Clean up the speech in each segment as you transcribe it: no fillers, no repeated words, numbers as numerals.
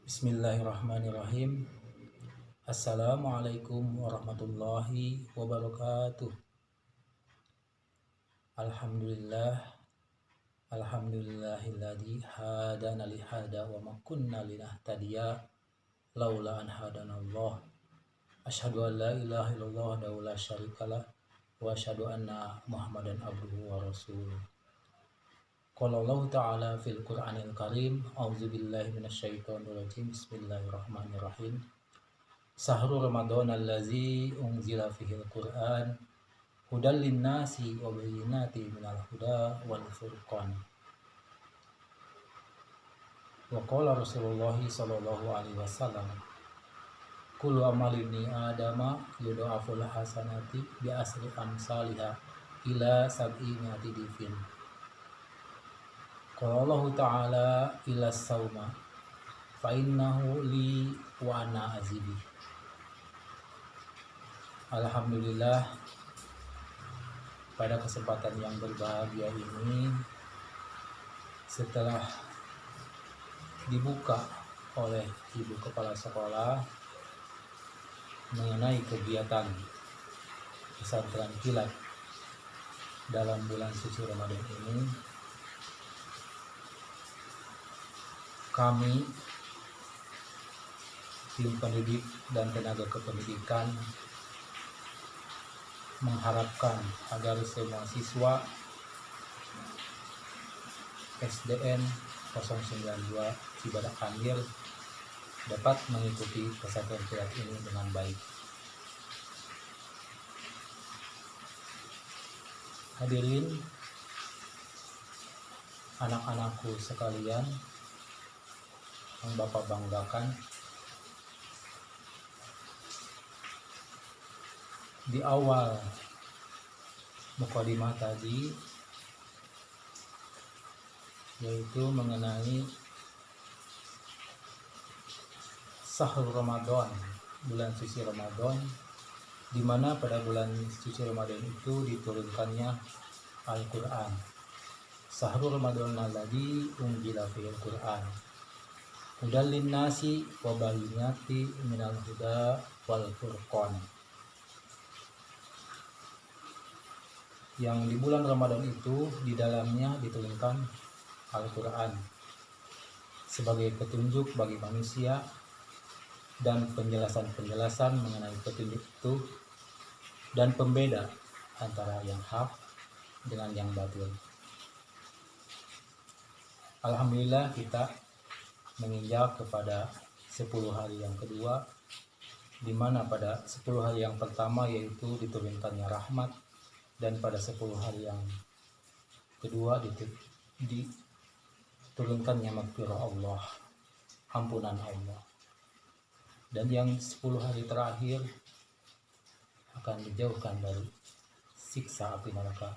Bismillahirrahmanirrahim. Assalamualaikum warahmatullahi wabarakatuh. Alhamdulillah, alhamdulillahilladzi hadana lihada wa ma kunna linahtadiya laula an hadanallah. Asyhadu an la ilaha illallah wa la syarikalah wa asyhadu anna Muhammadan abduhu wa rasuluh. Qala Allah Ta'ala fil Qur'anil Karim, a'udzubillahi minasyaitonir rajim. Bismillahirrahmanirrahim. Sahru Ramadan allazi unzila fihil Qur'an hudal linnasi wa bayyinatin minal huda wal furqan. Wa qala Rasulullah sallallahu alaihi wasallam, kullu amali ibni adama yudha'aful hasanati bi asri amsalha ila sab'i mi'ati difin. Qala Allah Ta'ala ila sauma fa innahu li wa ana azibi. Alhamdulillah, pada kesempatan yang berbahagia ini, setelah dibuka oleh Ibu Kepala Sekolah mengenai kegiatan pesantren kilat dalam bulan suci Ramadan ini, kami tim pendidik dan tenaga kependidikan mengharapkan agar semua siswa SDN 092 Cibadak Anggil dapat mengikuti pesantren kilat ini dengan baik. Hadirin anak-anakku sekalian yang Bapak banggakan, di awal mukadimah tadi, yaitu mengenai Sahur Ramadan, bulan suci Ramadan, di mana pada bulan suci Ramadan itu diturunkannya Al-Quran. Sahur Ramadan alladzi unzila fihil Quran hudal linnasi wa bayyinatin minal huda wal furqan. Yang di bulan Ramadan itu di dalamnya diturunkan Al-Quran sebagai petunjuk bagi manusia dan penjelasan-penjelasan mengenai petunjuk itu dan pembeda antara yang hak dengan yang batil. Alhamdulillah, kita menginjak kepada 10 hari yang kedua, di mana pada 10 hari yang pertama yaitu diturunkannya rahmat, dan pada 10 hari yang kedua diturunkannya maghfirah Allah, ampunan Allah. Dan yang 10 hari terakhir akan dijauhkan dari siksa api neraka,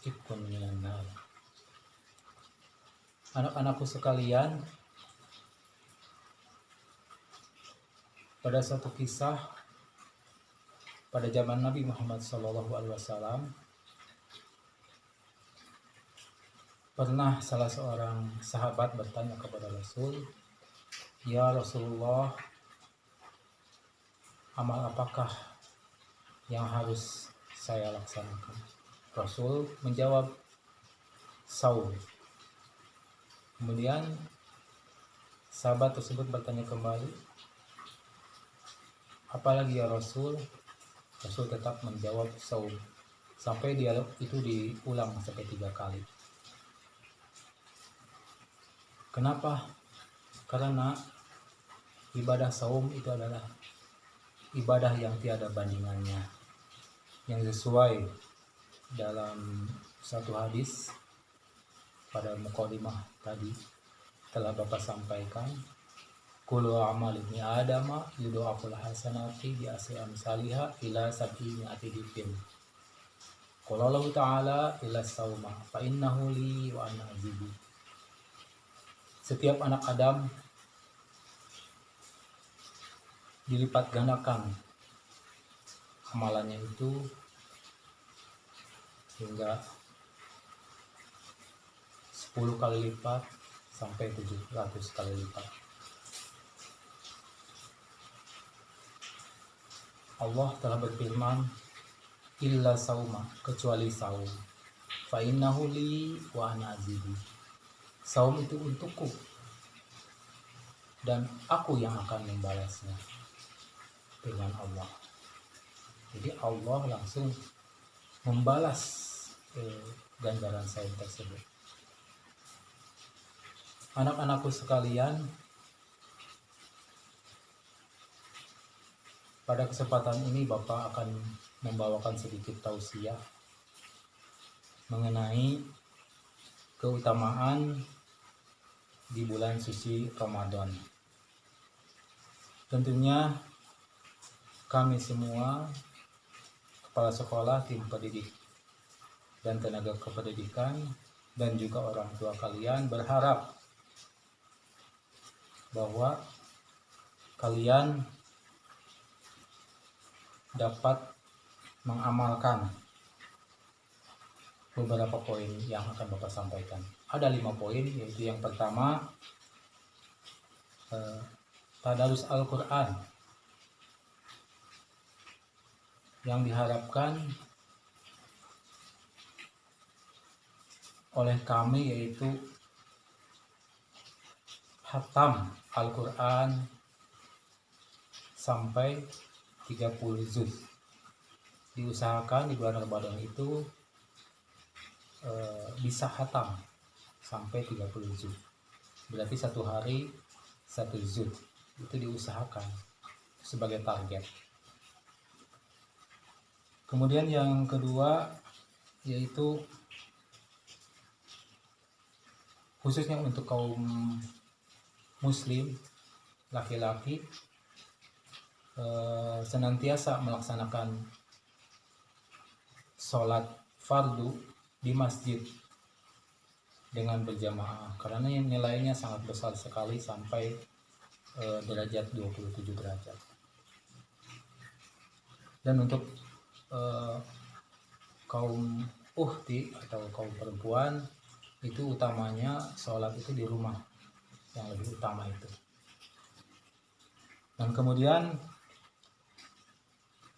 ikun minan nar. Anak-anakku sekalian, pada suatu kisah pada zaman Nabi Muhammad SAW, pernah salah seorang sahabat bertanya kepada Rasul, "Ya Rasulullah, amal apakah yang harus saya laksanakan?" Rasul menjawab, "Saum." Kemudian sahabat tersebut bertanya kembali, "Apalagi ya Rasul?" Rasul tetap menjawab saum, sampai dialog itu diulang sampai 3 kali. Kenapa? Karena ibadah saum itu adalah ibadah yang tiada bandingannya, yang sesuai dalam satu hadis pada mukadimah tadi telah Bapak sampaikan, kullu amal ibni adama yudha'aful hasanati bi asri amsalha ila sab'i mi'ati difin. Qala Allah Ta'ala ila sauma fa innahu li wa ana azibi. Setiap anak Adam dilipat gandakan amalannya itu hingga 10 kali lipat sampai 700 kali lipat. Allah telah berfirman, illa sauma, kecuali saum, fa innahu li wa ana azidu. Saum itu untukku dan aku yang akan membalasnya, firman Allah. Jadi Allah langsung membalas ganjaran saum tersebut. Anak-anakku sekalian, pada kesempatan ini Bapak akan membawakan sedikit tausiah mengenai keutamaan di bulan suci Ramadan. Tentunya kami semua, kepala sekolah, tim pendidik, dan tenaga kependidikan, dan juga orang tua kalian berharap bahwa kalian dapat mengamalkan beberapa poin yang akan Bapak sampaikan. Ada 5 poin, yaitu yang pertama, tadarus Al-Quran, yang diharapkan oleh kami yaitu khatam Al-Quran sampai 30 juz. Diusahakan di bulan Ramadan itu bisa khatam sampai 30 juz. Berarti satu hari 1 juz. Itu diusahakan sebagai target. Kemudian yang kedua yaitu khususnya untuk kaum muslim laki-laki, senantiasa melaksanakan sholat fardu di masjid dengan berjamaah, karena nilainya sangat besar sekali sampai derajat 27 derajat. Dan untuk kaum ukhti atau kaum perempuan, itu utamanya sholat itu di rumah, yang lebih utama itu. Dan kemudian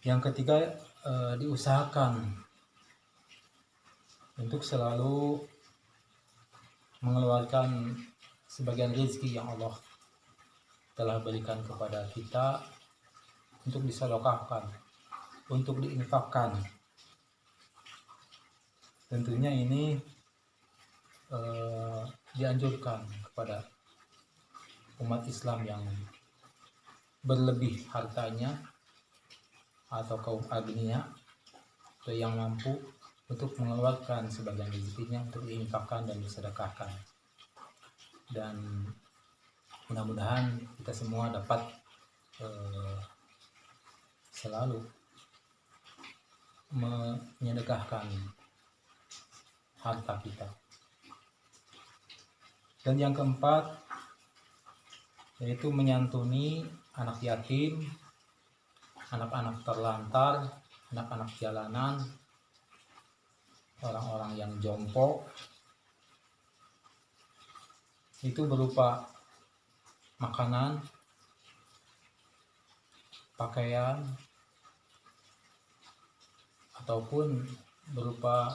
yang ketiga, diusahakan untuk selalu mengeluarkan sebagian rezeki yang Allah telah berikan kepada kita untuk disedekahkan, untuk diinfakkan. Tentunya ini dianjurkan kepada umat Islam yang berlebih hartanya atau kaum agniya atau yang mampu untuk mengeluarkan sebagian rezekinya untuk diinfakkan dan disedekahkan. Dan mudah-mudahan kita semua dapat selalu menyedekahkan harta kita. Dan yang keempat yaitu menyantuni anak yatim, anak-anak terlantar, anak-anak jalanan, orang-orang yang jompo. Itu berupa makanan, pakaian, ataupun berupa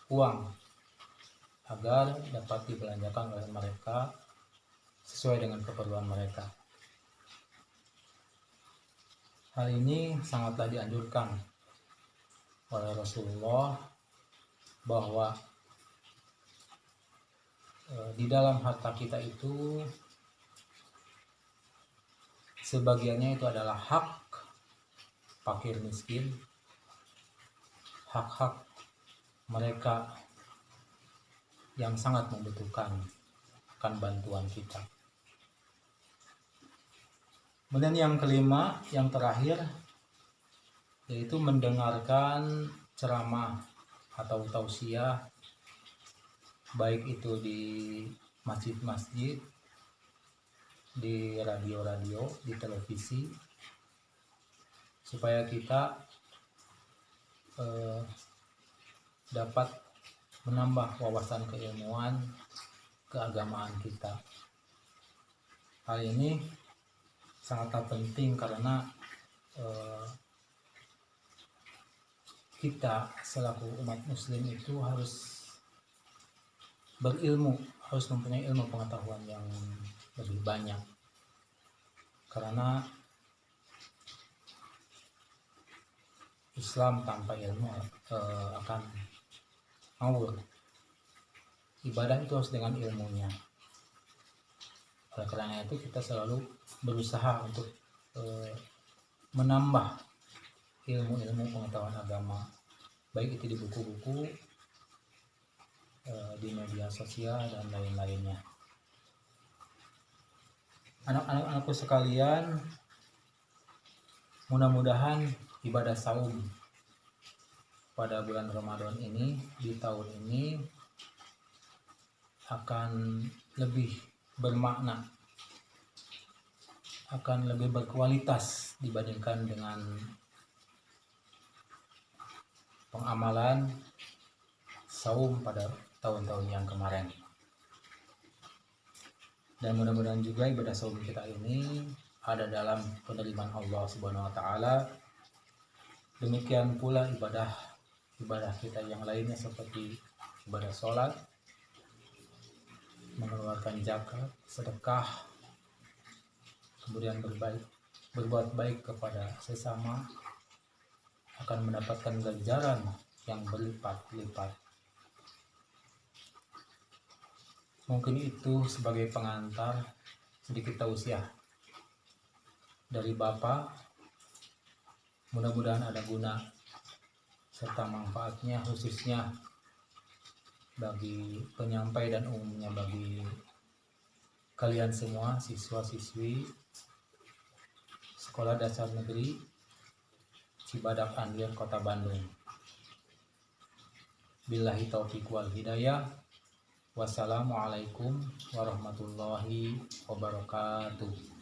uang agar dapat dibelanjakan oleh mereka sesuai dengan keperluan mereka. Hal ini sangatlah dianjurkan oleh Rasulullah bahwa di dalam harta kita itu sebagiannya itu adalah hak fakir miskin, hak-hak mereka yang sangat membutuhkan akan bantuan kita. Kemudian yang kelima, yang terakhir, yaitu mendengarkan ceramah atau tausiah, baik itu di masjid-masjid, di radio-radio, di televisi, supaya kita dapat menambah wawasan keilmuan keagamaan kita. Hal ini sangatlah penting karena kita selaku umat muslim itu harus berilmu, harus mempunyai ilmu pengetahuan yang lebih banyak, karena Islam tanpa ilmu akan ngawur. Ibadah itu harus dengan ilmunya. Oleh karena itu kita selalu berusaha untuk menambah ilmu-ilmu pengetahuan agama, baik itu di buku-buku, di media sosial dan lain-lainnya. Anak-anakku sekalian, mudah-mudahan ibadah saum pada bulan Ramadan ini, di tahun ini, akan lebih bermakna, akan lebih berkualitas dibandingkan dengan pengamalan saum pada tahun-tahun yang kemarin. Dan mudah-mudahan juga ibadah saum kita ini ada dalam penerimaan Allah Subhanahu wa taala. Demikian pula ibadah kita yang lainnya seperti ibadah sholat, mengeluarkan zakat, sedekah, kemudian berbuat baik kepada sesama, akan mendapatkan ganjaran yang berlipat-lipat. Mungkin itu sebagai pengantar sedikit tausiah dari Bapak. Mudah-mudahan ada guna serta manfaatnya, khususnya bagi penyampai dan umumnya bagi kalian semua, siswa-siswi Sekolah Dasar Negeri Cibadak Andir, Kota Bandung. Billahi taufiq wal hidayah. Wassalamualaikum warahmatullahi wabarakatuh.